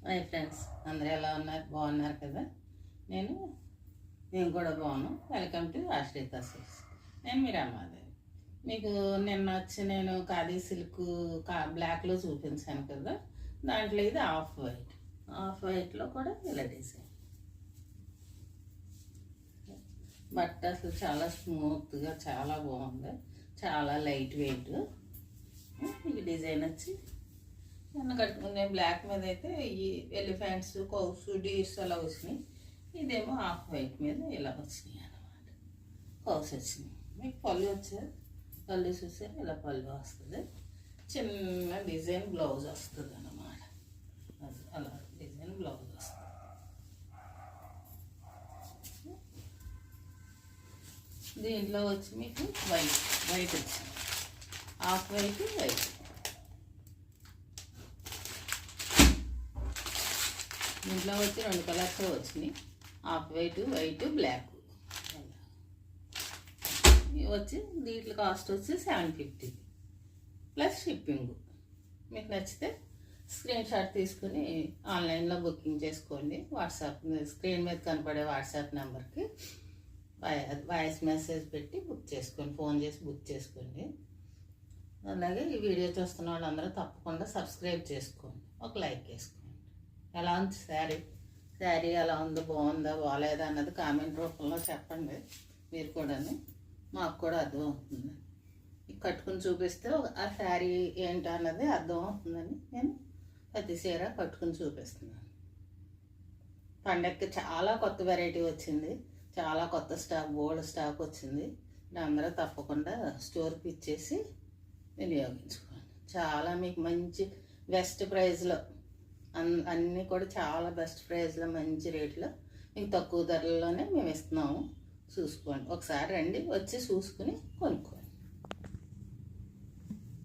My friends అందరూ ఎలా ఉన్నారు? బాగున్నారు కదా? నేను నేను కూడా బాగున్నాను. వెల్కమ్ టు ఆశ్రిత సిల్క్స్. నేను మీ రమాదేవి. మీకు నిన్న వచ్చి నేను ఖాదీ సిల్క్ బ్లాక్లో చూపించాను కదా, దాంట్లో ఇది ఆఫ్ వైట్లో కూడా ఇలా డిజైన్. బట్ట అసలు చాలా స్మూత్గా చాలా బాగుంది, చాలా లైట్ వెయిట్. ఈ డిజైన్ వచ్చి నన్ను కట్టుకునే బ్లాక్ మీద అయితే ఈ ఎలిఫెంట్స్, కౌస్, డీర్స్ అలా వచ్చినాయి. ఇదేమో ఆఫ్ వైట్ మీద ఇలా వచ్చినాయి అన్నమాట. కౌస్ వచ్చినాయి. మీకు పళ్ళు వచ్చేది, పళ్ళు చూసారు ఇలా పళ్ళు వస్తుంది. చిన్న డిజైన్ బ్లౌజ్ వస్తుంది అన్నమాట. అలా డిజైన్ బ్లౌజ్ వస్తుంది. దీంట్లో వచ్చి మీకు వైట్ వచ్చింది, ఆఫ్ వైట్. దీంట్లో వచ్చి 2 కలర్స్ వచ్చినాయి, ఆఫ్ వైట్, బ్లాక్. ఇవి వచ్చి దీంట్లో కాస్ట్ వచ్చి 750 ప్లస్ షిప్పింగ్. మీకు నచ్చితే స్క్రీన్ షాట్ తీసుకుని ఆన్లైన్లో బుకింగ్ చేసుకోండి. వాట్సాప్ స్క్రీన్ మీద కనపడే వాట్సాప్ నెంబర్కి వాయిస్ మెసేజ్ పెట్టి బుక్ చేసుకోండి, ఫోన్ చేసి బుక్ చేసుకోండి. అలాగే ఈ వీడియో చూస్తున్న వాళ్ళందరూ తప్పకుండా సబ్స్క్రైబ్ చేసుకోండి, ఒక లైక్ వేసుకోండి. ఎలా ఉంది శారీ ఎలా ఉందో, బాగుందా బాగాలేదా అన్నది కామెంట్ రూపంలో చెప్పండి. మీరు కూడా, మాకు కూడా అర్థం అవుతుంది. కట్టుకుని చూపిస్తే ఆ శారీ ఏంటి అన్నది అర్థం అవుతుందని నేను ప్రతి చీర కట్టుకుని చూపిస్తున్నాను. పండగకి చాలా కొత్త వెరైటీ వచ్చింది, చాలా కొత్త స్టాక్, బోల్డ్ స్టాక్ వచ్చింది. అందరూ తప్పకుండా స్టోర్కి ఇచ్చేసి వినియోగించుకోండి. చాలా మీకు మంచి బెస్ట్ ప్రైస్లో అన్నీ కూడా చాలా బెస్ట్ ప్రైస్లో మంచి రేట్లో మీకు తక్కువ ధరల్లోనే మేము ఇస్తున్నాము. చూసుకోండి, ఒకసారి రండి, వచ్చి చూసుకుని కొనుక్కోండి.